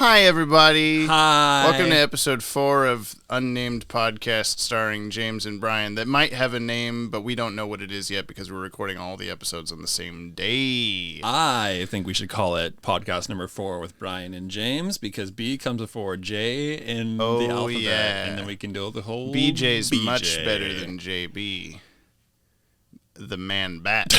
Hi, everybody. Hi. Welcome to episode 4 of Unnamed Podcast starring James and Brian that might have a name, but we don't know what it is yet because we're recording all the episodes on the same day. I think we should call it podcast number 4 with Brian and James because B comes before J in the alphabet. Yeah. And then we can do the whole BJ's BJ. much better than JB. The man bat.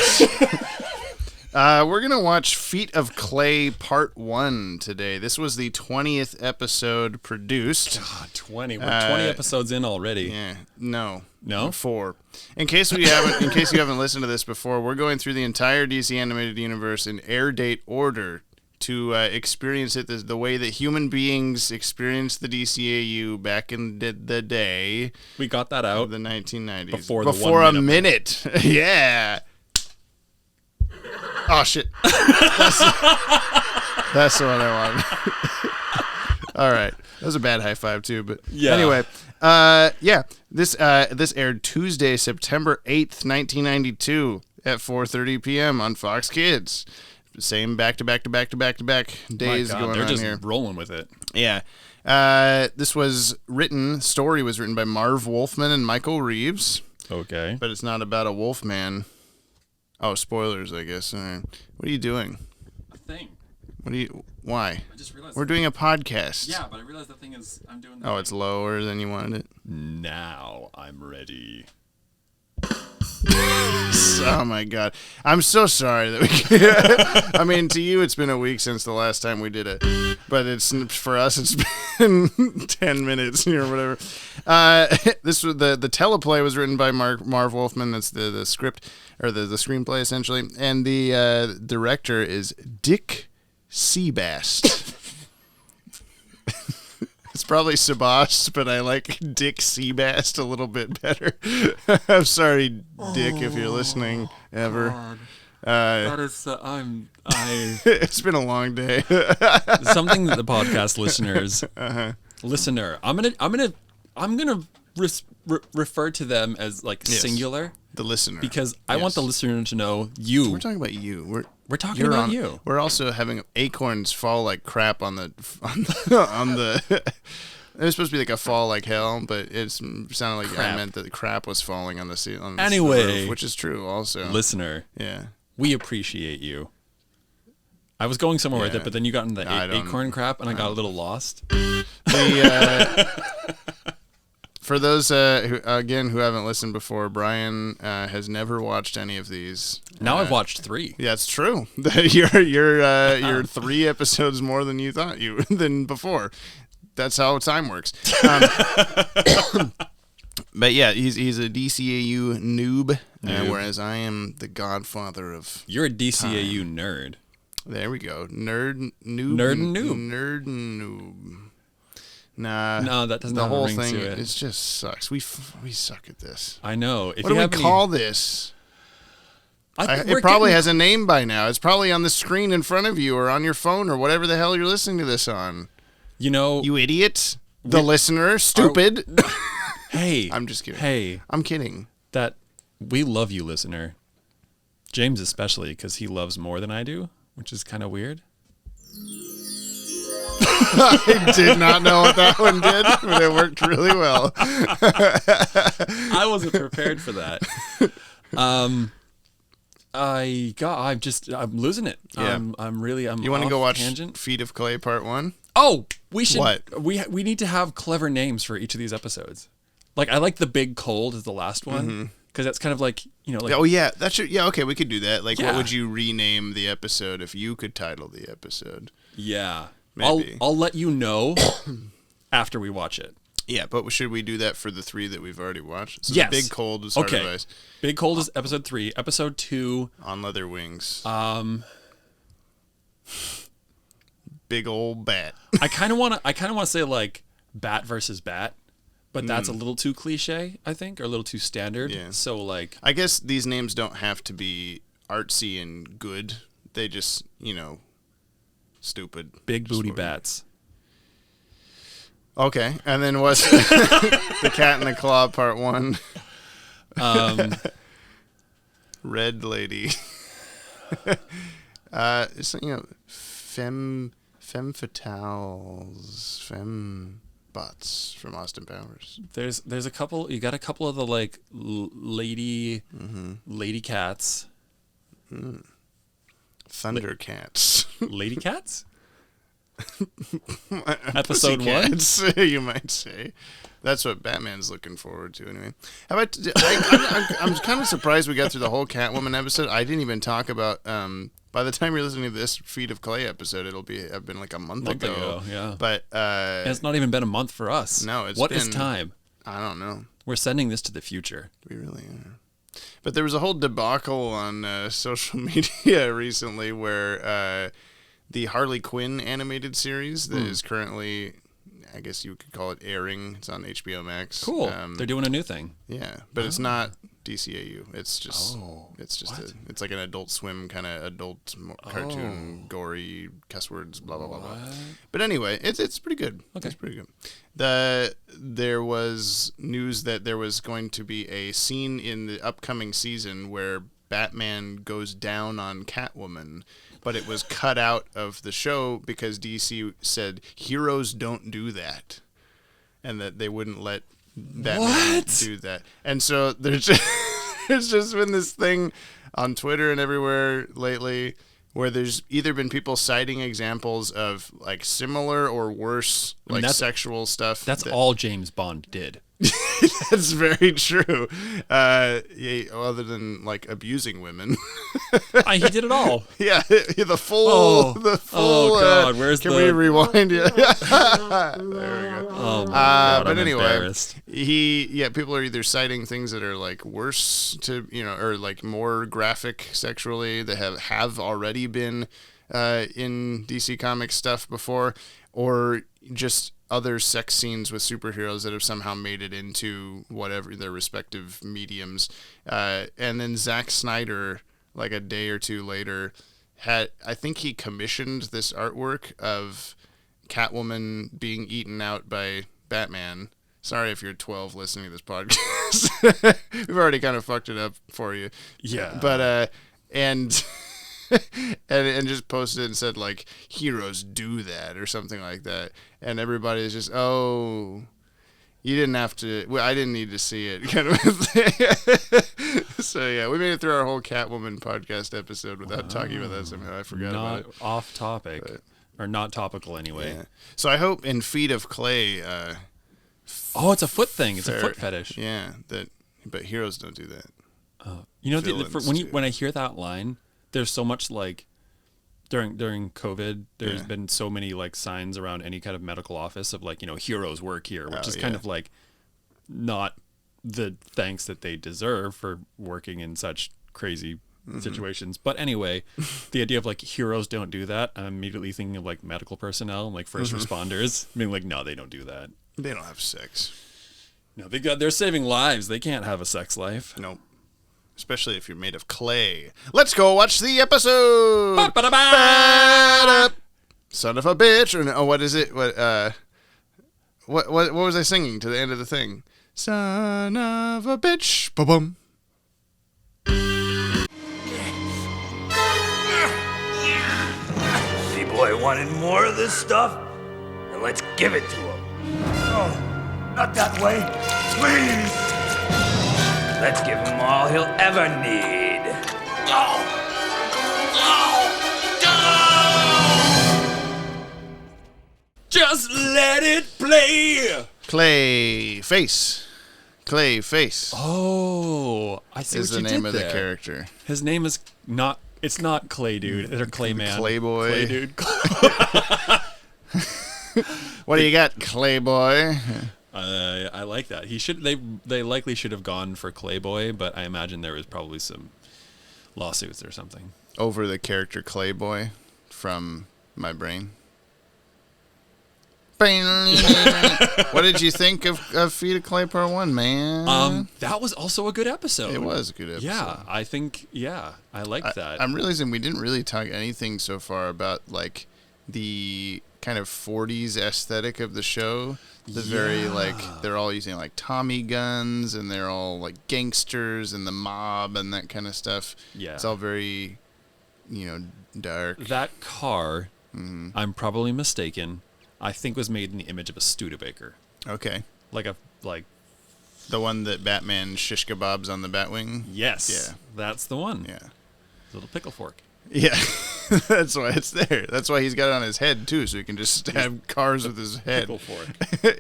We're going to watch Feet of Clay Part 1 today. This was the 20th episode produced. God, 20. We're 20 episodes in already. Yeah. No? 4. In case you haven't listened to this before, we're going through the entire DC animated universe in Airdate order to experience it the way that human beings experienced the DCAU back in the day. We got that out. The 1990s. Before a minute. Yeah. Oh, shit. That's the one I wanted. All right. That was a bad high five, too. But yeah. Anyway, this aired Tuesday, September 8th, 1992 at 4:30 p.m. on Fox Kids. Same back-to-back days going they're on just here. rolling with it. Yeah. Story was written by Marv Wolfman and Michael Reeves. Okay. But it's not about a wolf man. Oh, spoilers, I guess. All right. What are you doing? A thing. Why? I just realized. We're doing a podcast. Yeah, but I realized the thing is I'm doing Oh, it's lower than you wanted it? Now I'm ready. Oh, my God. I'm so sorry that we I mean, to you, it's been a week since the last time we did it. But for us, it's been 10 minutes or whatever. This was the teleplay was written by Marv Wolfman. That's the script, or the screenplay, essentially. And the director is Dick Seabast. It's probably Sebast, but I like Dick Seabast a little bit better. I'm sorry, Dick, if you're listening ever. That is It's been a long day. Something that the podcast listeners listener. I'm gonna refer to them as like singular. The listener, because I want the listener to know you. We're talking about you. We're talking about you. We're also having acorns fall like crap on the. It was supposed to be like a fall like hell, but it sounded like I meant that crap was falling on the ceiling. Anyway, the roof, which is true also. Listener, yeah, we appreciate you. I was going somewhere with it, but then you got into the acorn crap, and I got a little lost. For those who haven't listened before, Brian has never watched any of these. Now I've watched 3. Yeah, it's true. You're 3 episodes more than you thought than before. That's how time works. But yeah, he's a DCAU noob, whereas I am the godfather of. You're a DCAU nerd. There we go, nerd and noob. Nah, no, that doesn't. The have whole a ring thing, to it. it just sucks. We suck at this. I know. What do we call this? It probably has a name by now. It's probably on the screen in front of you, or on your phone, or whatever the hell you're listening to this on. You know, you idiot. The listener, stupid. Hey, I'm just kidding. Hey, I'm kidding. That we love you, listener. James especially, because he loves more than I do, which is kind of weird. I did not know what that one did, but it worked really well. I wasn't prepared for that. I'm losing it. Yeah. I'm You want to go watch tangent? Feet of Clay Part 1? Oh, we should. What? We need to have clever names for each of these episodes. Like I like the Big Cold as the last one because that's kind of like like. Oh yeah, okay, we could do that. Like, what would you rename the episode if you could title the episode? Yeah. Maybe. I'll let you know after we watch it. Yeah, but should we do that for the 3 that we've already watched? So yes. Big Cold is Hard Advice. Big Cold is episode 3. Episode 2. On Leather Wings. Big old bat. I kind of want to say like Bat versus Bat, but that's a little too cliche, I think, or a little too standard. Yeah. So like, I guess these names don't have to be artsy and good. They just, stupid. Big booty bats. Okay, and then what's The Cat and the Claw Part 1? Red Lady. Femme Femme fatales. Femme bots from Austin Powers. There's a couple. You got a couple of the like lady cats. Thundercats. Lady cats. Episode 1, Pussycats, you might say. That's what Batman's looking forward to, anyway. How about? I'm kind of surprised we got through the whole Catwoman episode. I didn't even talk about. By the time you're listening to this Feet of Clay episode, it'll have been like a month ago. Yeah, but and it's not even been a month for us. No, What is time? I don't know. We're sending this to the future. We really are. But there was a whole debacle on social media recently where the Harley Quinn animated series that is currently, I guess you could call it airing. It's on HBO Max. Cool. They're doing a new thing. Yeah, but it's not DCAU. It's just it's like an Adult Swim kind of adult cartoon, gory cuss words, blah blah blah blah. But anyway, it's pretty good. Okay. It's pretty good. There was news that there was going to be a scene in the upcoming season where Batman goes down on Catwoman, but it was cut out of the show because DC said heroes don't do that, and that they wouldn't let Batman do that. And so there's just been this thing on Twitter and everywhere lately where there's either been people citing examples of like similar or worse sexual stuff. That's all James Bond did. That's very true. Other than like abusing women. He did it all. Yeah, the full. Oh God, where's can we rewind? Yeah. There we go. Oh my God, but I'm anyway, embarrassed. people are either citing things that are like worse or like more graphic sexually that have already been in DC Comics stuff before, or just other sex scenes with superheroes that have somehow made it into whatever their respective mediums. And then Zack Snyder, like a day or two later, I think he commissioned this artwork of Catwoman being eaten out by Batman. Sorry if you're 12 listening to this podcast. We've already kind of fucked it up for you. Yeah. But, and just posted and said like heroes do that or something like that, and everybody is just, oh, you didn't have to, I didn't need to see it kind of thing. So yeah, we made it through our whole Catwoman podcast episode without talking about that somehow. I forgot about it. Not off topic, or not topical anyway. Yeah. So I hope in Feet of Clay it's a foot thing. It's a foot fetish. Yeah, but heroes don't do that. When I hear that line, there's so much like during COVID, there's been so many like signs around any kind of medical office of like, heroes work here, which is kind of like not the thanks that they deserve for working in such crazy situations. But anyway, the idea of like heroes don't do that, I'm immediately thinking of like medical personnel and like first responders being like, no, they don't do that. They don't have sex. No, they're saving lives. They can't have a sex life. Nope. Especially if you're made of clay. Let's go watch the episode. Son of a bitch. Or no, what is it? What was I singing to the end of the thing? Son of a bitch. Ba-bum. C-Boy wanted more of this stuff? Then let's give it to him. Oh, not that way. Please. Let's give him all he'll ever need. Just let it play. Clay face. Oh, I see Is what you the name did of there. the character. His name is not. It's not Clay Dude. Or Clay Man. Clayboy. Clay Dude. What do you got, Clayboy? I like that. They likely should have gone for Clayboy, but I imagine there was probably some lawsuits or something Over the character Clayboy from my brain. What did you think of Feet of Clay Part 1, man? That was also a good episode. It was a good episode. Yeah, I think. Yeah, I liked that. I'm realizing we didn't really talk anything so far about like the kind of 40s aesthetic of the show. The very like they're all using like Tommy guns and they're all like gangsters and the mob and that kind of stuff. Yeah, it's all very, dark. That car I'm probably mistaken. I think was made in the image of a Studebaker. Okay. Like the one that Batman shish kebabs on the Batwing? Yes. Yeah. That's the one. Yeah. Little pickle fork. Yeah. That's why it's there. That's why he's got it on his head, too, so he can just stab cars with his head. Pickle fork.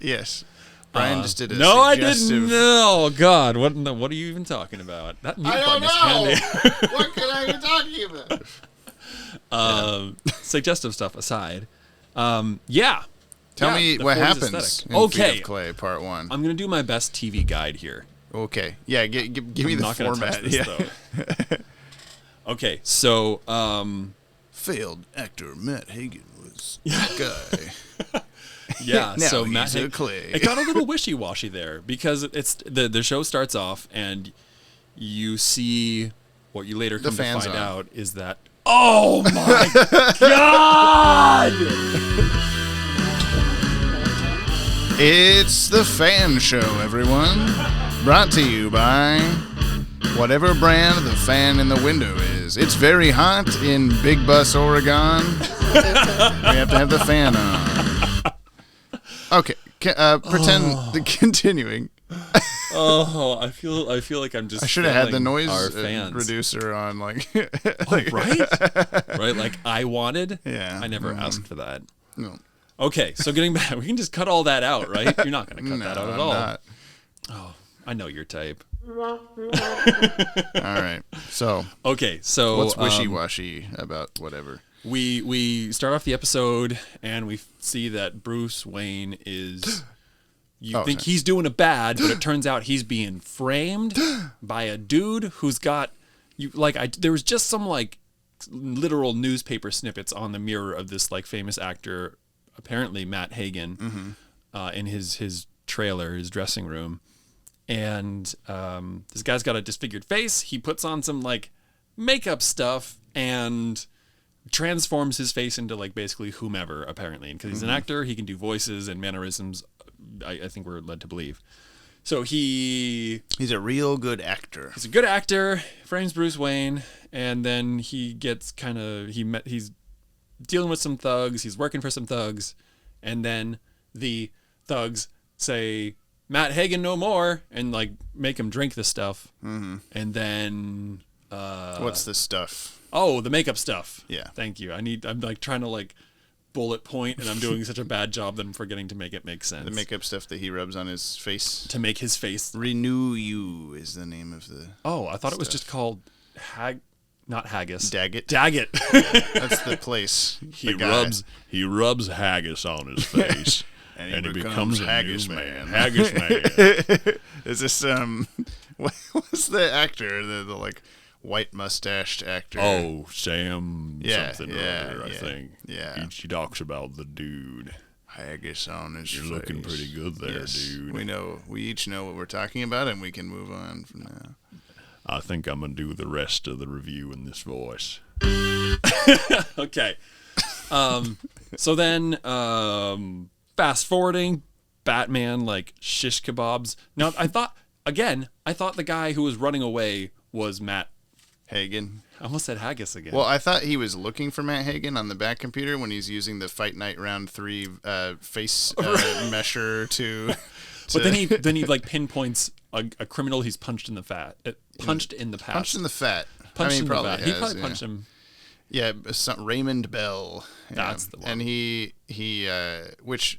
Yes. Brian just did a No, I didn't. No, God. What are you even talking about? That mute I don't button is know. handy. What are you talking about? Suggestive stuff aside. Yeah. Tell me what happens in Feet of Clay, Part 1. I'm going to do my best TV guide here. Okay. Yeah, give me the format. Though. Okay, so... failed actor Matt Hagen was the guy. Yeah, now so he's Matt a Clay. It got a little wishy-washy there because it's the show starts off and you see what you later come to find out is that... Oh, my God! It's the Fan Show, everyone. Brought to you by whatever brand the fan in the window is. It's very hot in Big Bus, Oregon. We have to have the fan on. Okay, continuing. I feel like I'm just. I should have had the noise reducer on, right? Right, like I wanted. Yeah, I never asked for that. No. Okay, so getting back, we can just cut all that out, right? You're not going to cut that out at all. Not. Oh, I know your type. All right. So. Okay, so what's wishy-washy about whatever? We start off the episode and we see that Bruce Wayne is. He's doing a bad, but it turns out he's being framed by a dude who's got there was just some literal newspaper snippets on the mirror of this famous actor, apparently Matt Hagen, in his trailer, his dressing room. And this guy's got a disfigured face. He puts on some makeup stuff and transforms his face into basically whomever, apparently. And because he's an actor, he can do voices and mannerisms, I think we're led to believe. So he's a real good actor. He's a good actor, frames Bruce Wayne, and then he gets he's dealing with some thugs, he's working for some thugs, and then the thugs say, Matt Hagen no more, and make him drink the stuff. And then what's the stuff? Oh, the makeup stuff. Yeah. Thank you. I'm trying to bullet point, and I'm doing such a bad job that I'm forgetting to make it make sense. The makeup stuff that he rubs on his face. To make his face. Renew You is the name of the Oh, I thought it was just called not haggis. Daggett. Daggett. That's the place. He rubs haggis on his face. and he becomes a haggis man. Haggis man. Is this what's the actor? The white mustached actor. Oh, Sam something or other, I think. Yeah. He talks about the dude. Haggis on his face. You're looking pretty good there, dude. We each know what we're talking about, and we can move on from now. I think I'm going to do the rest of the review in this voice. Okay. So then, fast forwarding, Batman shish kebabs. Now, I thought the guy who was running away was Matt Hagen. I almost said haggis again. Well, I thought he was looking for Matt Hagen on the back computer when he's using the Fight Night Round 3 face mesher to. But then he pinpoints a criminal he's punched in the past. Punched in the fat. He probably punched him. Yeah, Raymond Bell. That's the one. And he which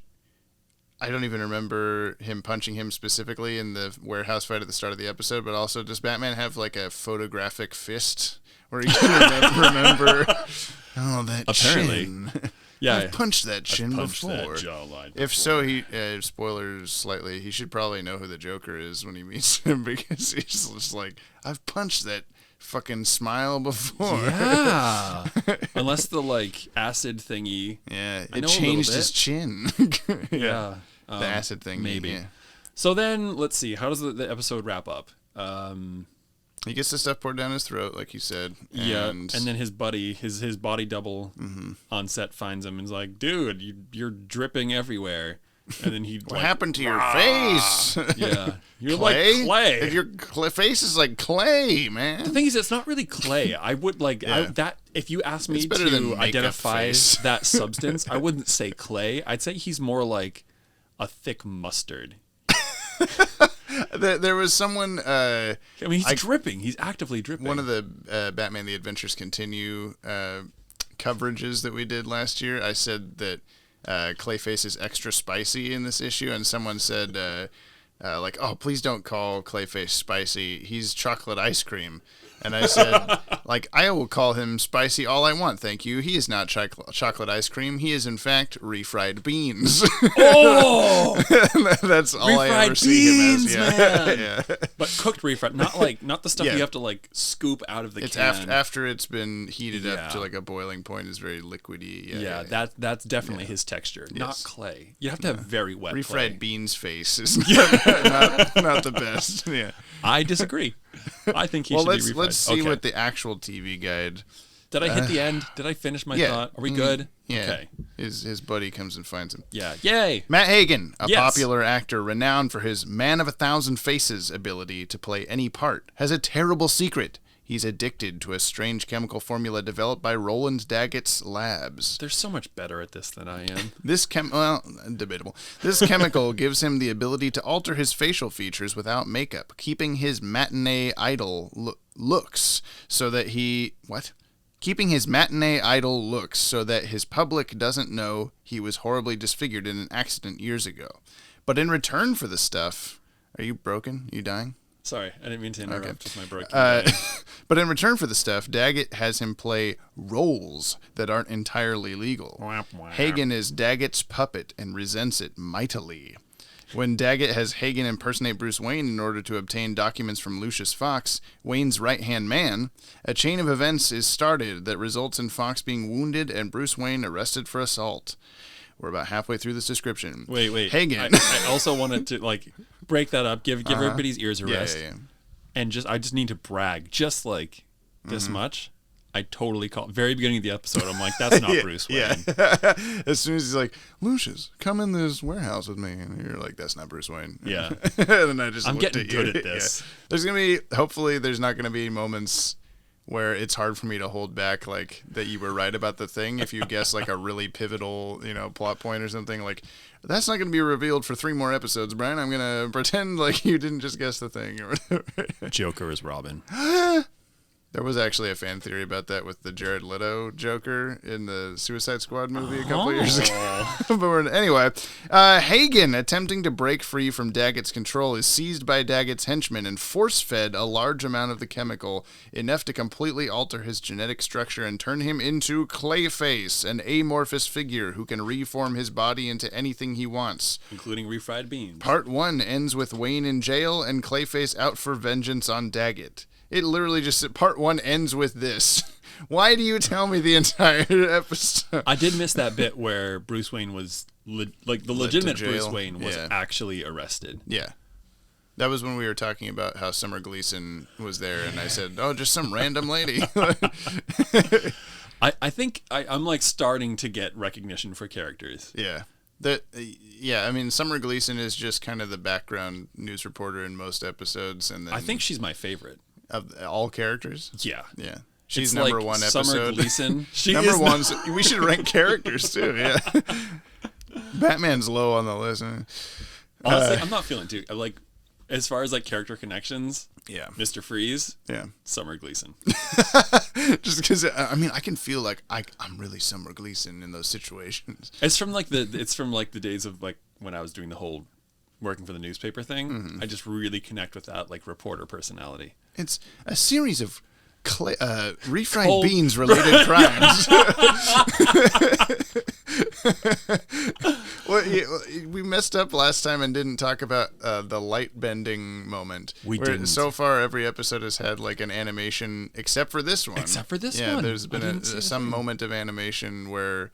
I don't even remember him punching him specifically in the warehouse fight at the start of the episode, but also does Batman have a photographic fist where he can remember that apparently chin. Yeah, I've punched that chin before. That jawline if so, he spoilers slightly, he should probably know who the Joker is when he meets him, because he's just I've punched that fucking smile before. Yeah. Unless the acid thingy. Yeah, it changed his chin. Yeah. The acid thing. Maybe. Yeah. So then, let's see. How does the episode wrap up? He gets the stuff poured down his throat, like you said. And then his buddy, his body double on set finds him and is like, dude, you're dripping everywhere. And then he'd what happened to your face? Yeah. You're clay? like clay. If your face is like clay, man. The thing is, it's not really clay. I would like that. If you asked me to identify that substance, I wouldn't say clay. I'd say he's more like a thick mustard. There was someone. I mean, he's dripping. He's actively dripping. One of the Batman: The Adventures Continue coverages that we did last year, I said that Clayface is extra spicy in this issue, and someone said, like, "Oh, please don't call Clayface spicy. He's chocolate ice cream." And I said, like, I will call him spicy all I want, thank you. He is not chocolate ice cream. He is, in fact, refried beans. Oh! That's all refried I ever see him as. Man. Yeah. But cooked refried, not the stuff you have to, like, scoop out of the can. After it's been heated up to, like, a boiling point, is very liquidy. That's definitely his texture, not clay. You have to have very wet refried clay. beans face is not the best. Yeah. I disagree. I think he should be refried. Let's see what the actual TV guide. Did I hit the end? Did I finish my thought? Are we good? Yeah. Okay. His buddy comes and finds him. Yeah. Yay. Matt Hagen, a popular actor renowned for his Man of 1,000 Faces ability to play any part, has a terrible secret. He's addicted to a strange chemical formula developed by Roland Daggett's labs. They're so much better at this than I am. Debatable. This chemical gives him the ability to alter his facial features without makeup, keeping his matinee idol looks so that keeping his matinee idol looks so that his public doesn't know he was horribly disfigured in an accident years ago. But in return for the stuff, are you broken? Are you dying? Sorry, I didn't mean to interrupt with my broken But in return for the stuff, Daggett has him play roles that aren't entirely legal. Hagen is Daggett's puppet and resents it mightily. When Daggett has Hagen impersonate Bruce Wayne in order to obtain documents from Lucius Fox, Wayne's right-hand man, a chain of events is started that results in Fox being wounded and Bruce Wayne arrested for assault. We're about halfway through this description. Wait. Hagen. I also wanted to break that up, give everybody's ears a rest. Yeah. And I just need to brag, just like this much. I totally very beginning of the episode, I'm like, that's not Bruce Wayne. Yeah. As soon as he's like, Lucius, come in this warehouse with me, and you're like, that's not Bruce Wayne. Yeah. And then I'm getting good at this. Yeah. Hopefully there's not gonna be moments where it's hard for me to hold back, like, that you were right about the thing. If you guess, like, a really pivotal, plot point or something, like, that's not going to be revealed for 3 more episodes, Brian. I'm going to pretend like you didn't just guess the thing or whatever. Joker is Robin. There was actually a fan theory about that with the Jared Leto Joker in the Suicide Squad movie a couple years ago. But anyway, Hagen, attempting to break free from Daggett's control, is seized by Daggett's henchmen and force-fed a large amount of the chemical, enough to completely alter his genetic structure and turn him into Clayface, an amorphous figure who can reform his body into anything he wants. Including refried beans. Part 1 ends with Wayne in jail and Clayface out for vengeance on Daggett. It literally just part 1 ends with this. Why do you tell me the entire episode? I did miss that bit where Bruce Wayne was the legitimate Bruce Wayne was actually arrested. Yeah. That was when we were talking about how Summer Gleason was there, and I said, "Oh, just some random lady." I think I'm like starting to get recognition for characters. Yeah. I mean, Summer Gleason is just kind of the background news reporter in most episodes, and then I think she's my favorite. Of all characters? Yeah. She's number one episode. Summer Gleason. Number one. We should rank characters too. Yeah. Batman's low on the list. Honestly, I'm not feeling too like as far as like character connections. Yeah. Mr. Freeze. Yeah. Summer Gleason. Just because I can feel like I'm really Summer Gleason in those situations. It's from like the days of like when I was doing the whole working for the newspaper thing. Mm-hmm. I just really connect with that like reporter personality. It's a series of refried beans related crimes. Well, we messed up last time and didn't talk about the light bending moment. We didn't. So far, every episode has had like an animation, except for this one. Yeah, there's been some moment of animation where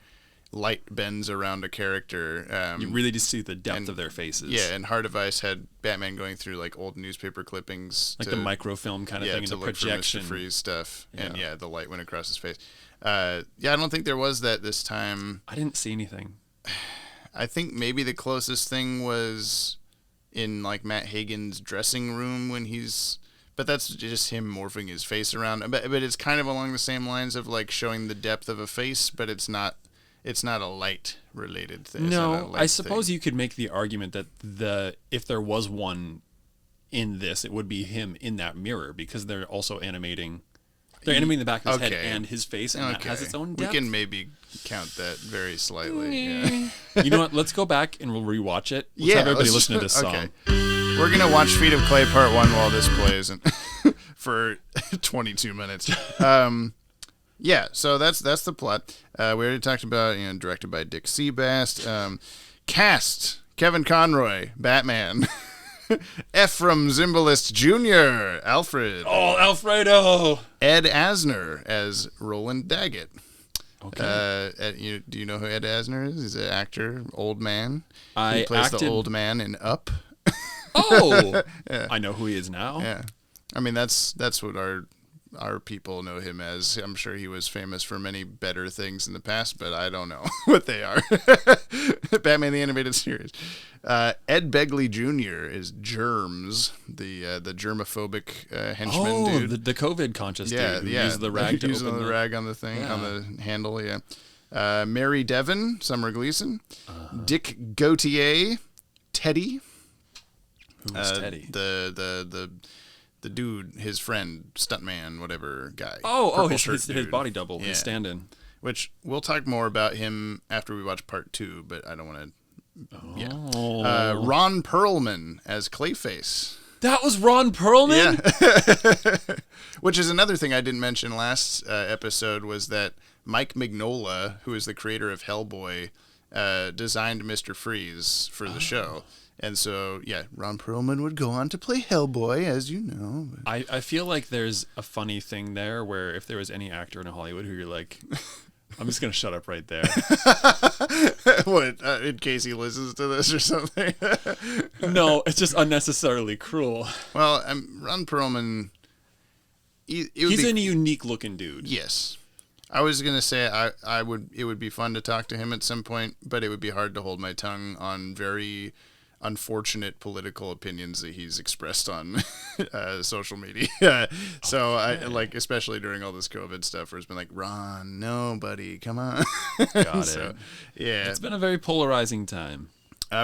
light bends around a character. You really just see the depth of their faces. Yeah, and Heart of Ice had Batman going through like old newspaper clippings, like the microfilm kind of thing, and the projection. For Mr. Freeze stuff, and the light went across his face. I don't think there was that this time. I didn't see anything. I think maybe the closest thing was in like Matt Hagen's dressing room when he's, but that's just him morphing his face around. But it's kind of along the same lines of like showing the depth of a face, but it's not a light related thing. No, I suppose you could make the argument that if there was one in this, it would be him in that mirror, because they're also animating. They're animating the back of his head and his face, and that has its own depth. We can maybe count that very slightly. Yeah. You know what? Let's go back and we'll rewatch it. Let's have everybody listen to this song. Okay. We're going to watch Feet of Clay Part 1 while this plays for 22 minutes. Yeah, so that's the plot. We already talked about, directed by Dick Seabass. Cast, Kevin Conroy, Batman. Ephraim Zimbalist Jr., Alfred. Oh, Alfredo! Ed Asner as Roland Daggett. Okay. Do you know who Ed Asner is? He's an actor, old man. He plays the old man in Up. Oh! Yeah. I know who he is now. Yeah. I mean, that's what our people know him as. I'm sure he was famous for many better things in the past, but I don't know what they are. Batman the Animated Series. Ed Begley Jr. is Germs, the germophobic henchman dude. The COVID conscious dude who used the rag to open the rag on the thing, on the handle, yeah. Mary Devon, Summer Gleason. Dick Gautier, Teddy. Who was Teddy? The dude, his friend, stuntman, whatever guy. His body double, his stand-in. Which we'll talk more about him after we watch part 2, but I don't want to. Yeah. Ron Perlman as Clayface. That was Ron Perlman? Yeah. Which is another thing I didn't mention last episode, was that Mike Mignola, who is the creator of Hellboy, designed Mr. Freeze for the show. And so, yeah, Ron Perlman would go on to play Hellboy, as you know. I feel like there's a funny thing there where if there was any actor in Hollywood who you're like, I'm just going to shut up right there. What, in case he listens to this or something? No, it's just unnecessarily cruel. Well, Ron Perlman, he's a unique looking dude. Yes. I was going to say it would be fun to talk to him at some point, but it would be hard to hold my tongue on very unfortunate political opinions that he's expressed on social media. So I like, especially during all this COVID stuff, where it's been like, Ron, no, buddy, come on. Got so, it. Yeah, it's been a very polarizing time.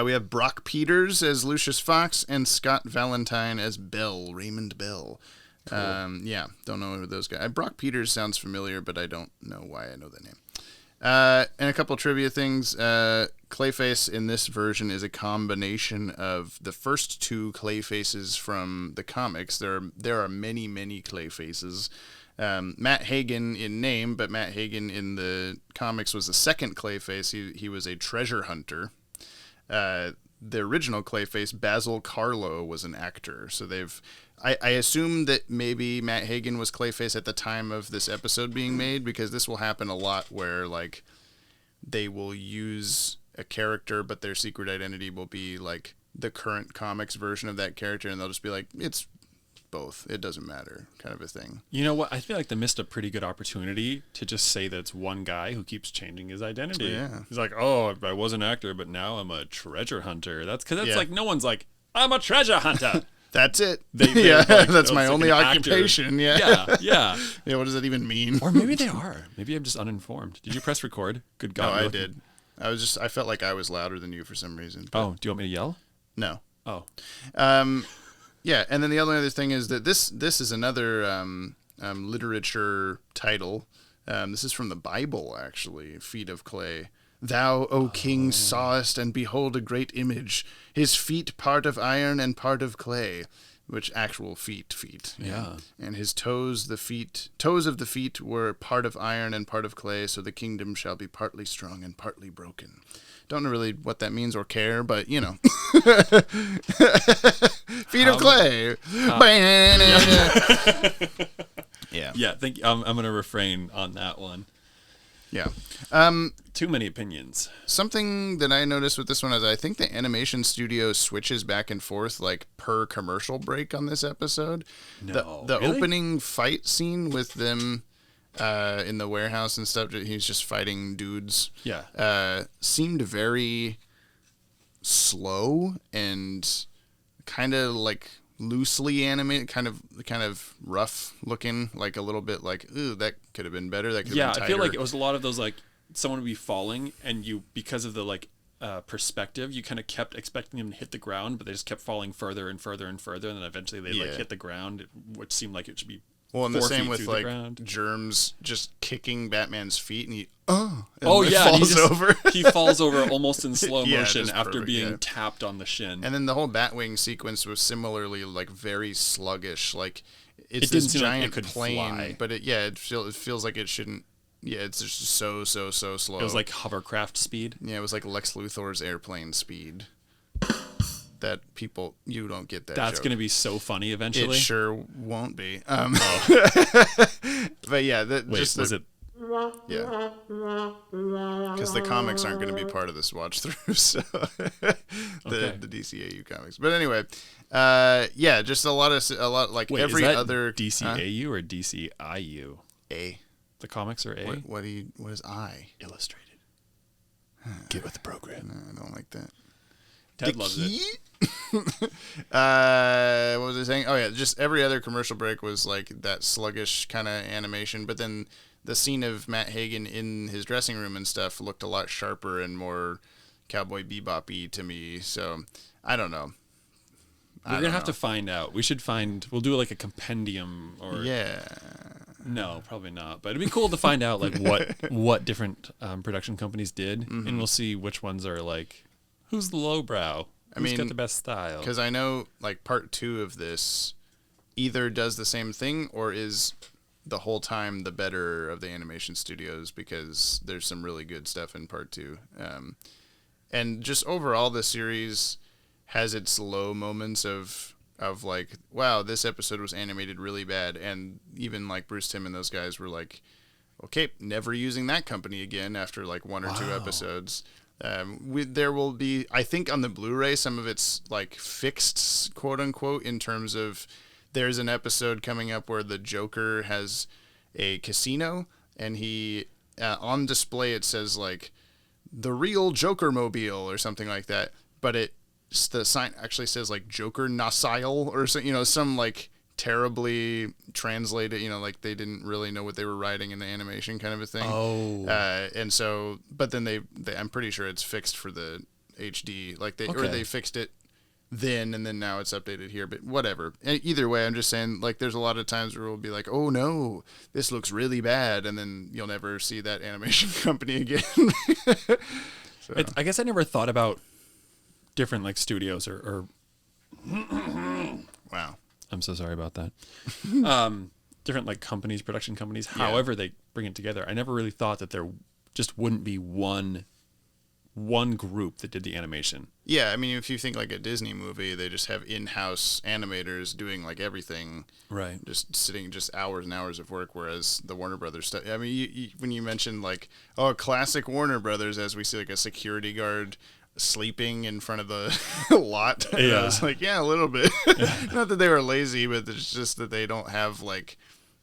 We have Brock Peters as Lucius Fox and Scott Valentine as Raymond Bell. Cool. Yeah, don't know who those guys. Brock Peters sounds familiar, but I don't know why I know the name. And a couple trivia things. Clayface in this version is a combination of the first 2 Clayfaces from the comics. There are many, many Clayfaces. Matt Hagen in name, but Matt Hagen in the comics was the second Clayface. He was a treasure hunter. The original Clayface, Basil Carlo, was an actor. So I assume that maybe Matt Hagen was Clayface at the time of this episode being made, because this will happen a lot where like they will use a character, but their secret identity will be like the current comics version of that character, and they'll just be like, it's both, it doesn't matter, kind of a thing. You know what? I feel like they missed a pretty good opportunity to just say that it's one guy who keeps changing his identity. Yeah. He's like, oh, I was an actor, but now I'm a treasure hunter. That's because that's like, no one's like, I'm a treasure hunter. That's it. Yeah, like, that's my only occupation. Yeah. Yeah. What does that even mean? Or maybe they are. Maybe I'm just uninformed. Did you press record? Good God. No, I did. I felt like I was louder than you for some reason. Oh, do you want me to yell? No. Oh. Yeah, and then the other thing is that this is another literature title. This is from the Bible, actually. Feet of Clay. Thou, O king, sawest, and behold a great image, his feet part of iron and part of clay, which actual feet. Yeah. And his toes of the feet were part of iron and part of clay, so the kingdom shall be partly strong and partly broken. Don't know really what that means or care, but you know. Feet of clay. Yeah. Yeah, I'm going to refrain on that one. Yeah. Too many opinions. Something that I noticed with this one is I think the animation studio switches back and forth like per commercial break on this episode. No, the really? opening fight scene with them in the warehouse and stuff, he's just fighting dudes. Yeah. Seemed very slow and kind of like loosely animated, kind of rough looking, like a little bit like, ooh, that could have been better. That could have been tighter. I feel like it was a lot of those, like someone would be falling and you, because of the like perspective, you kind of kept expecting them to hit the ground, but they just kept falling further and further and further, and then eventually they like hit the ground, which seemed like it should be and the same with like Germs just kicking Batman's feet, and he falls over. He falls over almost in slow motion after being tapped on the shin. And then the whole Batwing sequence was similarly like very sluggish. Like it's this giant plane, fly. But it feels like it shouldn't. Yeah, it's just so slow. It was like hovercraft speed. Yeah, it was like Lex Luthor's airplane speed. That you don't get that. That's going to be so funny eventually. It sure won't be. But yeah, was it? Yeah, because the comics aren't going to be part of this watch through. So the DCAU comics. But anyway, just a lot like Wait, every is that other DCAU or DCIU. A. The comics are A. What is I? Illustrated. Get with the program. No, I don't like that. Ted loves it. What was I saying? Oh yeah, just every other commercial break was like that sluggish kind of animation, but then the scene of Matt Hagen in his dressing room and stuff looked a lot sharper and more Cowboy Bebop-y to me. So I don't know. We're gonna have to find out. We'll do like a compendium or No, probably not. But it'd be cool to find out like what different production companies did, and we'll see which ones are like, who's the lowbrow? Who's got the best style? Because I know like part 2 of this either does the same thing or is the whole time the better of the animation studios, because there's some really good stuff in part 2. And just overall, the series has its low moments of like, wow, this episode was animated really bad, and even like Bruce Timm and those guys were like, okay, never using that company again after like 1 or 2 episodes. There will be, I think on the Blu-ray, some of it's like fixed, quote unquote, in terms of there's an episode coming up where the Joker has a casino, and he on display it says like the real Joker mobile or something like that, but the sign actually says like Joker Nasile or so, some like terribly translated, like they didn't really know what they were writing in the animation kind of a thing. And so, but then they I'm pretty sure it's fixed for the HD, like or they fixed it then, and then now it's updated here, but whatever. Either way, I'm just saying, like, there's a lot of times where we'll be like, oh no, this looks really bad, and then you'll never see that animation company again. So. I guess I never thought about different like studios or wow, I'm so sorry about that. Different like companies, production companies, however they bring it together. I never really thought that there just wouldn't be one group that did the animation. Yeah, I mean, if you think like a Disney movie, they just have in-house animators doing like everything, right? Just sitting hours and hours of work. Whereas the Warner Brothers stuff, I mean, when you mentioned like, classic Warner Brothers, as we see like a security guard sleeping in front of the lot. I was like, yeah, a little bit. Not that they were lazy, but it's just that they don't have like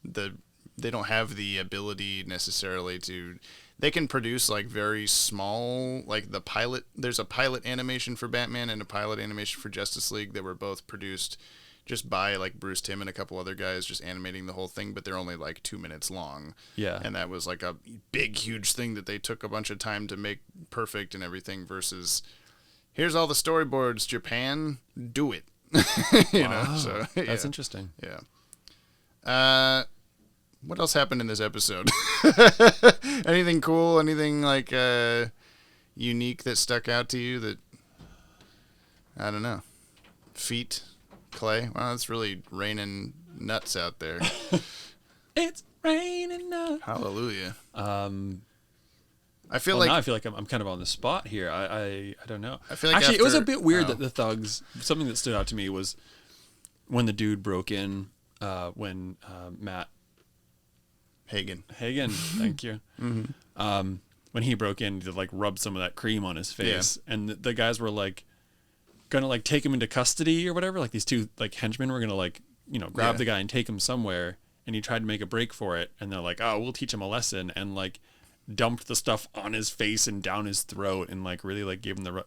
they don't have the ability necessarily to. They can produce like very small, like the pilot. There's a pilot animation for Batman and a pilot animation for Justice League that were both produced just by like Bruce Timm and a couple other guys just animating the whole thing, but they're only like 2 minutes long. Yeah. And that was like a big, huge thing that they took a bunch of time to make perfect and everything versus here's all the storyboards, Japan, do it. So that's interesting. Yeah. What else happened in this episode? Anything cool? Anything like unique that stuck out to you that, I don't know, feet, clay? Wow, it's really raining nuts out there. It's raining nuts. Hallelujah. I feel like I'm kind of on the spot here. I don't know. I feel like actually it was a bit weird that the thugs. Something that stood out to me was when the dude broke in. When Matt Hagen, thank you. When he broke in to like rub some of that cream on his face, and the guys were like gonna like take him into custody or whatever. Like these two like henchmen were gonna like grab the guy and take him somewhere. And he tried to make a break for it, and they're like, "Oh, we'll teach him a lesson," and like dumped the stuff on his face and down his throat, and like really like gave him the.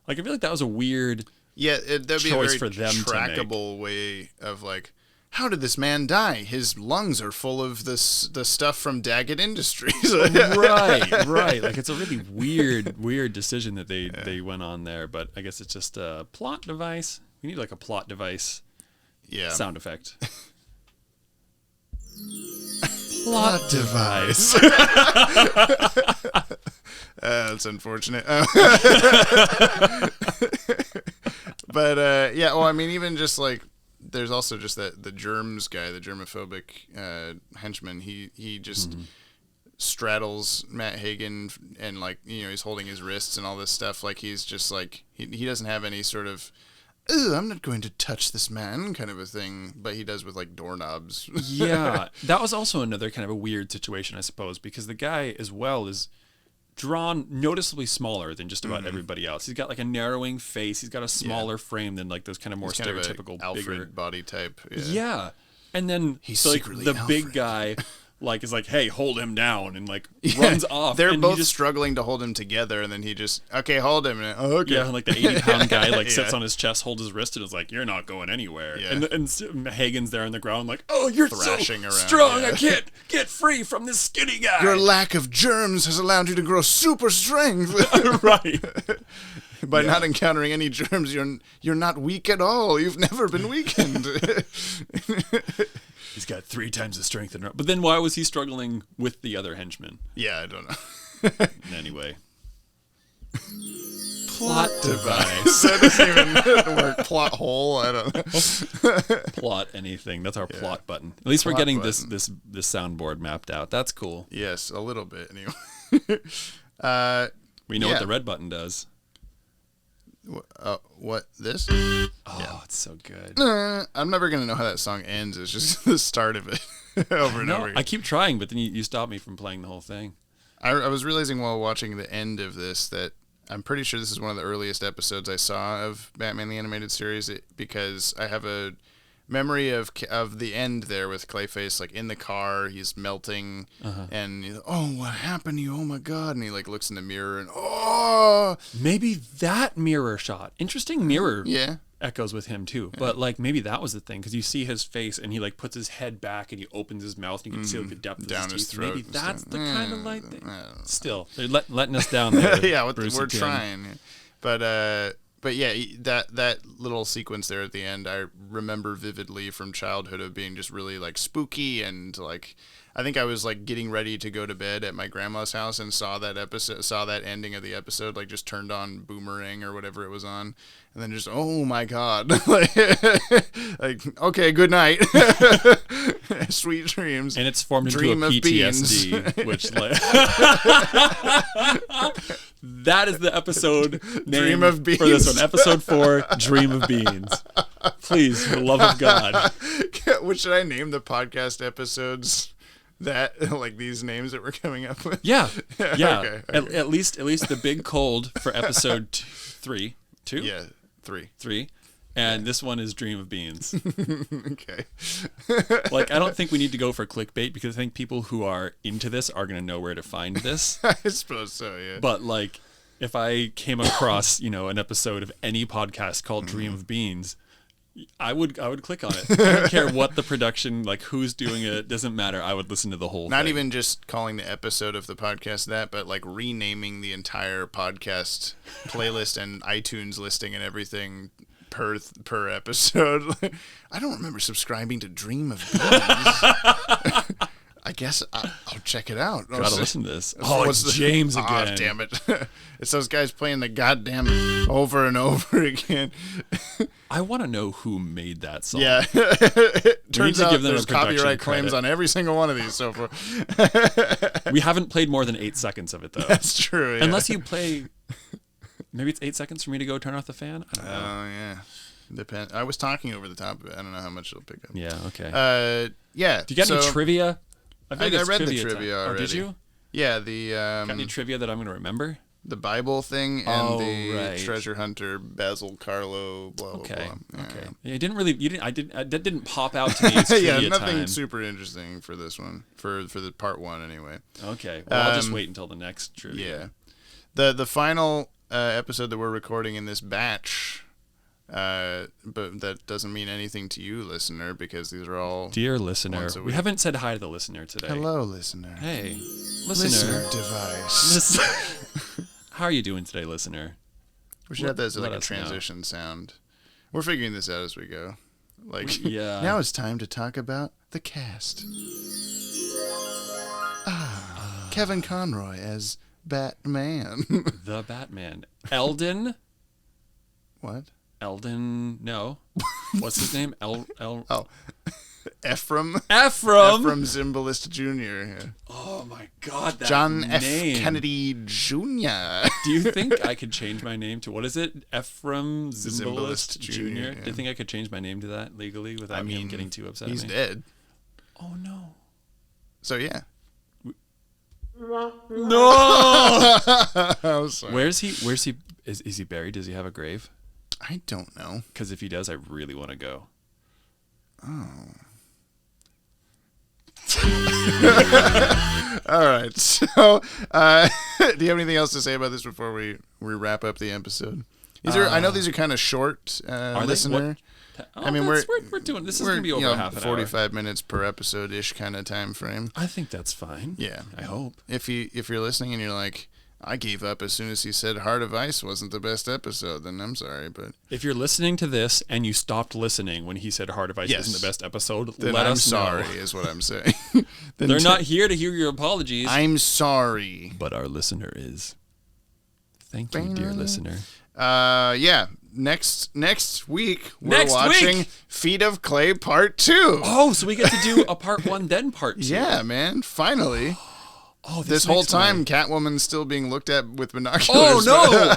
Like, I feel like that was a weird that'd be a choice very for them trackable way of like, how did this man die? His lungs are full of the stuff from Daggett Industries. right. Like, it's a really weird decision that they went on there. But I guess it's just a plot device. We need like a plot device sound effect. Plot device. That's unfortunate. But I mean, even just like, there's also just the germs guy, the germophobic henchman. He just straddles Matt Hagen, and like, he's holding his wrists and all this stuff. Like, he's just like, he doesn't have any sort of, I'm not going to touch this man kind of a thing, but he does with like doorknobs. Yeah, that was also another kind of a weird situation, I suppose, because the guy as well is drawn noticeably smaller than just about everybody else. He's got like a narrowing face. He's got a smaller frame than like those kind of more stereotypical kind of Alfred bigger body type. Yeah. And then he's secretly the Alfred. Big guy like is like, hey, hold him down, and like runs off. They're and both struggling to hold him together, and then he just, okay, hold him. And, okay. Yeah, like the 80-pound guy like sits on his chest, holds his wrist, and is like, you're not going anywhere. Yeah. And Hagen's there on the ground like, oh, you're thrashing so around, strong. I can't get free from this skinny guy. Your lack of germs has allowed you to grow super strength. Right. By not encountering any germs, you're not weak at all. You've never been weakened. He's got 3 times the strength. But then why was he struggling with the other henchmen? Yeah, I don't know. Anyway. Plot device. That doesn't even work. Plot hole. I don't know. Plot anything. That's our plot button. At least we're getting this soundboard mapped out. That's cool. Yes, a little bit anyway. We know what the red button does. What, this? Oh, it's so good. I'm never going to know how that song ends. It's just the start of it over and over again. I keep trying, but then you stop me from playing the whole thing. I was realizing while watching the end of this that I'm pretty sure this is one of the earliest episodes I saw of Batman the Animated Series, because I have a memory of the end there with Clayface, like in the car, he's melting, and he's, oh, what happened to you? Oh my God! And he like looks in the mirror and maybe that mirror shot, interesting mirror, yeah, echoes with him too. But like maybe that was the thing, because you see his face and he like puts his head back and he opens his mouth and you can see like the depth down of his teeth. throat. Maybe that's the kind of light thing. Still, they're letting us down there. Yeah, Bruce we're trying, but yeah, that little sequence there at the end, I remember vividly from childhood of being just really like spooky, and like I think I was like getting ready to go to bed at my grandma's house and saw that ending of the episode, like just turned on Boomerang or whatever it was on, and then just, oh my God, like okay, good night, sweet dreams, and it's formed into Dream a of PTSD, which like that is the episode name Dream of Beans for this one, episode 4, Dream of Beans. Please, for the love of God. What should I name the podcast episodes? That like these names that we're coming up with? Yeah. Okay. At least the big cold for episode 3. 2? Yeah, 3. And this one is Dream of Beans. Okay. Like, I don't think we need to go for clickbait, because I think people who are into this are going to know where to find this. I suppose so, yeah. But like, if I came across, an episode of any podcast called Dream of Beans, I would click on it. I don't care what the production, like who's doing it, doesn't matter. I would listen to the whole thing. Not even just calling the episode of the podcast that, but like renaming the entire podcast playlist and iTunes listing and everything per episode. I don't remember subscribing to Dream of Beans. I guess I'll check it out. Gotta listen to this. Oh, it's James again. Oh, damn it. It's those guys playing the goddamn over and over again. I want to know who made that song. Yeah. Turns out there's copyright claims on every single one of these so far. We haven't played more than 8 seconds of it, though. That's true, yeah. Unless you play... Maybe it's 8 seconds for me to go turn off the fan? I don't know. Oh, yeah. Depends. I was talking over the top of it. I don't know how much it'll pick up. Yeah, okay. Yeah. Do you get any trivia? I read the trivia already. Oh, did you? Yeah, got any trivia that I'm going to remember? The Bible thing and treasure hunter Basil Carlo, blah, blah, blah. Yeah. Okay. Yeah, that didn't pop out to me as trivia yeah, nothing time. super interesting for this one, for the part 1 anyway. Okay. Well, I'll just wait until the next trivia. Yeah. The final episode that we're recording in this batch. But that doesn't mean anything to you, listener, because these are all... Dear listener, we haven't said hi to the listener today. Hello, listener. Hey, listener device. How are you doing today, listener? We should have that as like a transition sound. We're figuring this out as we go. Now it's time to talk about the cast. Kevin Conroy as Batman. The Batman. Eldon. What? Eldon, no. What's his name? Ephraim. Ephraim Zimbalist Jr. Yeah. Oh my God, that John name. F. Kennedy Jr. Do you think I could change my name to, what is it? Ephraim Zimbalist Jr.? Yeah. Do you think I could change my name to that legally without him getting too upset He's at me? dead. Oh no. So yeah. No! I'm sorry. Where's he? Is he buried? Does he have a grave? I don't know. Because if he does, I really want to go. Oh. All right. So, do you have anything else to say about this before we wrap up the episode? I know these are kind of short, listener. I mean, we're doing this. Is going to be over half an 45 hour. Minutes per episode ish kind of time frame. I think that's fine. Yeah, I hope. If you're listening and you're like, I gave up as soon as he said Heart of Ice wasn't the best episode, then I'm sorry, but if you're listening to this and you stopped listening when he said Heart of Ice isn't the best episode, then let us know. I'm sorry, is what I'm saying. They're not here to hear your apologies. I'm sorry, but our listener is. Thank you, dear listener. Yeah. Next week we're watching Feet of Clay Part 2. Oh, so we get to do a Part 1 then Part 2. Yeah, man. Finally. Oh, this whole time Catwoman's still being looked at with binoculars. Oh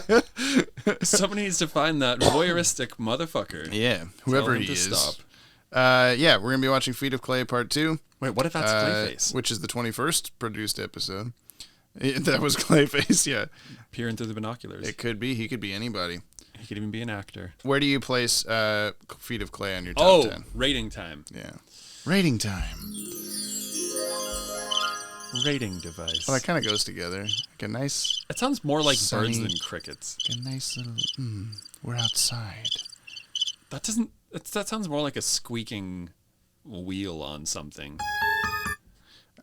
no! Somebody needs to find that voyeuristic motherfucker. Yeah, whoever he is. Stop. Yeah, we're gonna be watching Feet of Clay Part 2. Wait, what if that's Clayface? Which is the 21st produced episode. That was Clayface, yeah. Peering through the binoculars. It could be. He could be anybody. He could even be an actor. Where do you place Feet of Clay on your top 10? Rating time. Yeah. Rating time. Rating device. Well, that kind of goes together. Like a nice... It sounds more like sunny, birds than crickets. Like a nice little... we're outside. That doesn't... That sounds more like a squeaking wheel on something.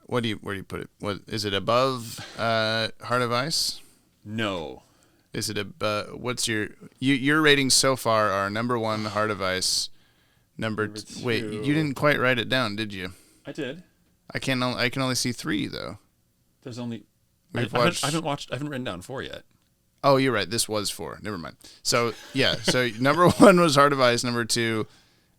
Where do you put it? What is it above Heart of Ice? No. Is it what's your ratings so far are number 1 Heart of Ice, number 2. Wait, you didn't quite write it down, did you? I did. I can only see 3 though. There's only I haven't written down 4 yet. Oh, you're right. This was 4. Never mind. So yeah, so number 1 was Heart of Ice. Number 2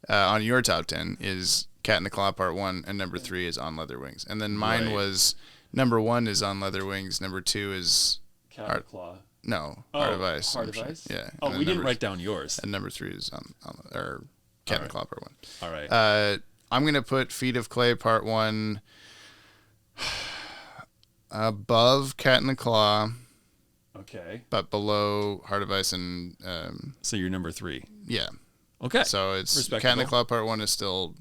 on your top 10 is Cat in the Claw Part 1, and number 3 is On Leather Wings. And then mine was number 1 is On Leather Wings, number 2 is Cat in the Claw. No, Heart of Ice. Heart of Ice? Yeah. Oh, we didn't write down yours. And number 3 is on Cat in the Claw Part 1. All right. I'm going to put Feet of Clay Part 1 above Cat in the Claw. Okay. But below Heart of Ice and... so you're number 3. Yeah. Okay. So it's Cat in the Claw Part 1 is still...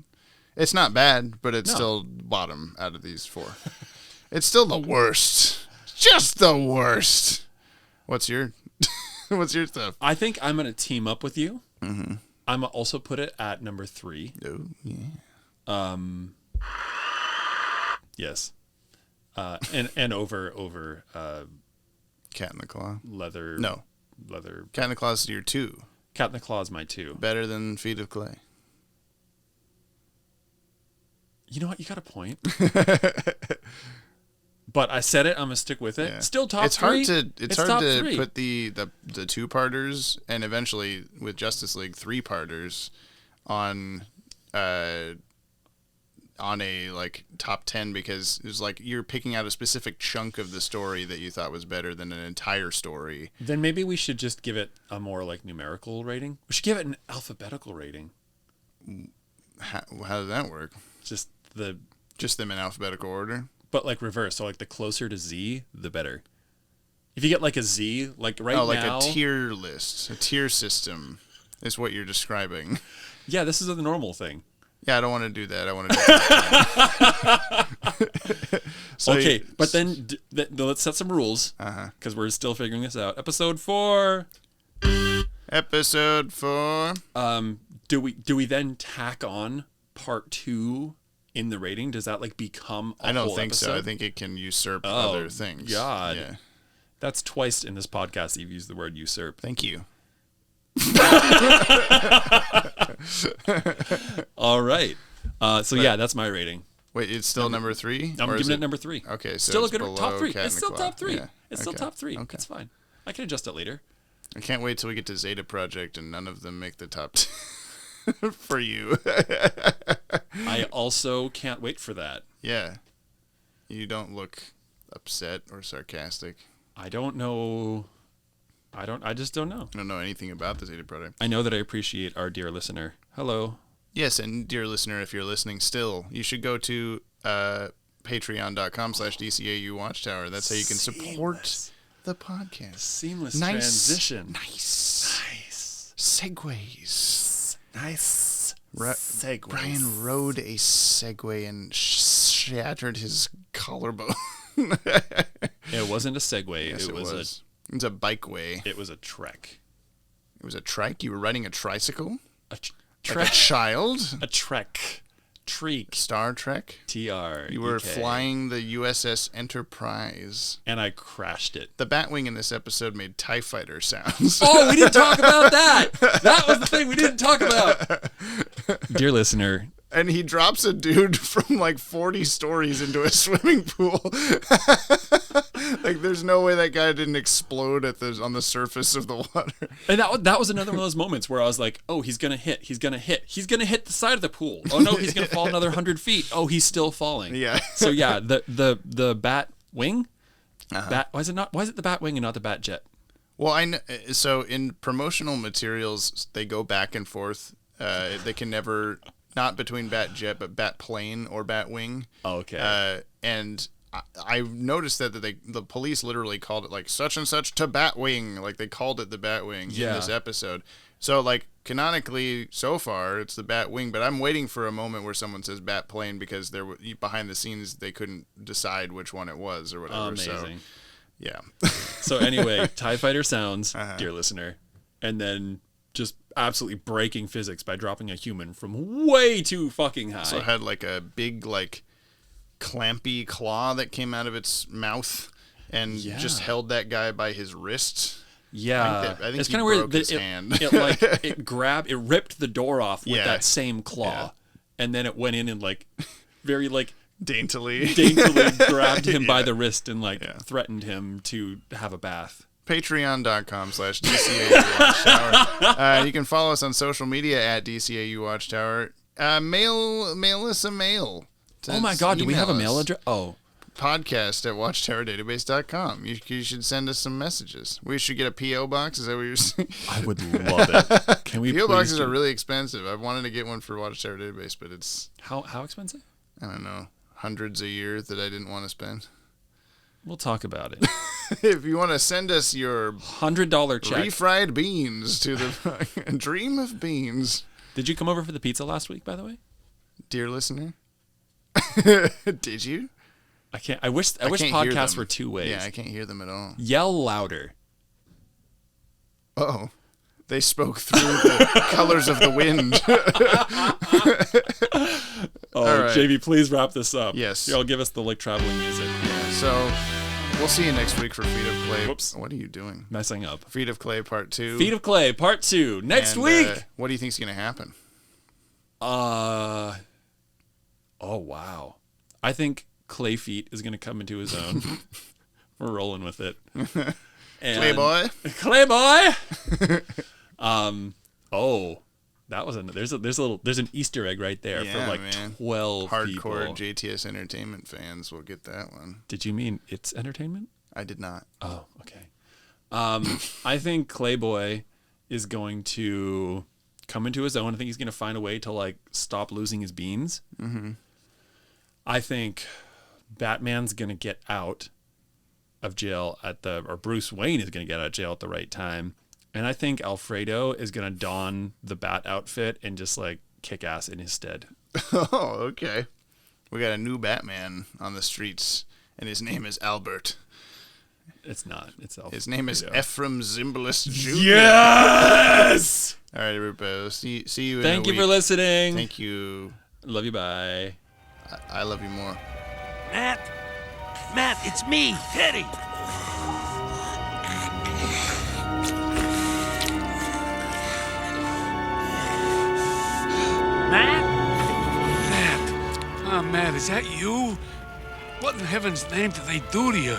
It's not bad, but it's still bottom out of these 4. It's still the worst. Just the worst. What's your stuff? I think I'm going to team up with you. Mm-hmm. I'm going to also put it at number 3. Oh, yeah. Yes. And over Cat in the Claw. Leather. No. Leather. Cat in the Claw is your 2. Cat in the Claw is my 2. Better than Feet of Clay. You know what? You got a point. But I said it. I'm gonna stick with it. Yeah. Still top 3. It's hard to put the 2-parters and eventually with Justice League 3-parters on a like top 10 because it's like you're picking out a specific chunk of the story that you thought was better than an entire story. Then maybe we should just give it a more like numerical rating. We should give it an alphabetical rating. How does that work? Just them in alphabetical order, but like reverse. So like the closer to Z, the better. If you get like a Z, like now, like a tier list, a tier system, is what you're describing. Yeah, this is a normal thing. Yeah, I don't want to do that. I want to do so okay, but then let's set some rules because we're still figuring this out. Episode 4. Do we then tack on part 2 in the rating? Does that like become a I don't whole think episode? so. I think it can usurp other things. God. Yeah. That's twice in this podcast you've used the word usurp. Thank you. All right. Yeah, that's my rating. Wait, it's still number 3? I'm giving it number 3. Okay, so still it's a good top 3. Cat It's in still the top Claw. 3. Yeah. It's still top 3. Okay. It's fine. I can adjust it later. I can't wait till we get to Zeta Project and none of them make the top 10 for you. I also can't wait for that. Yeah. You don't look upset or sarcastic. I don't know. I just don't know. I don't know anything about the Zeta Project. I know that I appreciate our dear listener. Hello. Yes, and dear listener, if you're listening still, you should go to patreon.com/DCAU Watchtower. That's how you can support the podcast. Seamless transition. Nice. Segues. Nice. Segues. Brian rode a Segway and shattered his collarbone. It wasn't a Segway. Yes, it was. It's a bikeway. It was a trek. It was a trike? You were riding a tricycle? Trek. Like a child? A trek. Treek. Star Trek? TR. You were flying the USS Enterprise. And I crashed it. The Bat-Wing in this episode made TIE Fighter sounds. Oh, we didn't talk about that. That was the thing we didn't talk about. Dear listener. And he drops a dude from like 40 stories into a swimming pool. Like, there's no way that guy didn't explode on the surface of the water. And that was another one of those moments where I was like, oh, he's going to hit the side of the pool. Oh, no, he's going to fall another 100 feet. Oh, he's still falling. Yeah. So, yeah, the Bat-Wing, why is it the Bat-Wing and not the Bat-Jet? Well, I know, so in promotional materials, they go back and forth. They can never... Not between Bat-Jet, but Bat-Plane or Bat-Wing. Oh, okay. And I noticed that the police literally called it like such and such to Bat-Wing. Like they called it the Bat-Wing in this episode. So like canonically so far it's the Bat-Wing, but I'm waiting for a moment where someone says Bat-Plane because behind the scenes they couldn't decide which one it was or whatever. Amazing. So, yeah. So anyway, TIE Fighter sounds, dear listener, and then just absolutely breaking physics by dropping a human from way too fucking high. So it had like a big like clampy claw that came out of its mouth and just held that guy by his wrist. Yeah, I think it's kind of weird that it ripped the door off with that same claw, and then it went in and like very like daintily grabbed him by the wrist and like threatened him to have a bath. Patreon.com/DCAU Watchtower. You can follow us on social media at DCAU Watchtower. Mail us a mail. Oh my God, do we have a mail address? Oh. podcast@watchtowerdatabase.com. You should send us some messages. We should get a P.O. box. Is that what you're saying? I would love it. Can we P.O. boxes are really expensive. I've wanted to get one for Watchtower Database, but it's... How expensive? I don't know. Hundreds a year that I didn't want to spend. We'll talk about it. If you want to send us your $100 check. Refried beans to the dream of beans. Did you come over for the pizza last week, by the way? Dear listener? Did you? I can't. I wish podcasts were two ways. Yeah, I can't hear them at all. Yell louder. Uh-oh. They spoke through the colors of the wind. Right. JV, please wrap this up. Yes. Y'all give us the like traveling music. Yeah. So we'll see you next week for Feet of Clay. Whoops. What are you doing? Messing up. Feet of Clay Part 2. Feet of Clay Part 2 next week. What do you think's gonna happen? Oh wow. I think Clay Feet is gonna come into his own. We're rolling with it. Clayboy. Clayboy. That was there's an Easter egg right there for like 12 hardcore people. JTS Entertainment fans will get that one. Did you mean It's Entertainment? I did not. Oh, okay. I think Clayboy is going to come into his own. I think he's going to find a way to like stop losing his beans. Mm-hmm. I think Batman's going to get out of jail or Bruce Wayne is going to get out of jail at the right time. And I think Alfredo is going to don the bat outfit and just like kick ass in his stead. Oh, okay. We got a new Batman on the streets, and his name is Albert. It's not. It's Alfredo. His name is Ephraim Zimbalist Jr. Yes! All right, everybody. See you in a Thank you week. for listening. Thank you. Love you. Bye. I love you more. Matt, it's me, Teddy. Matt? Matt, is that you? What in heaven's name did they do to you?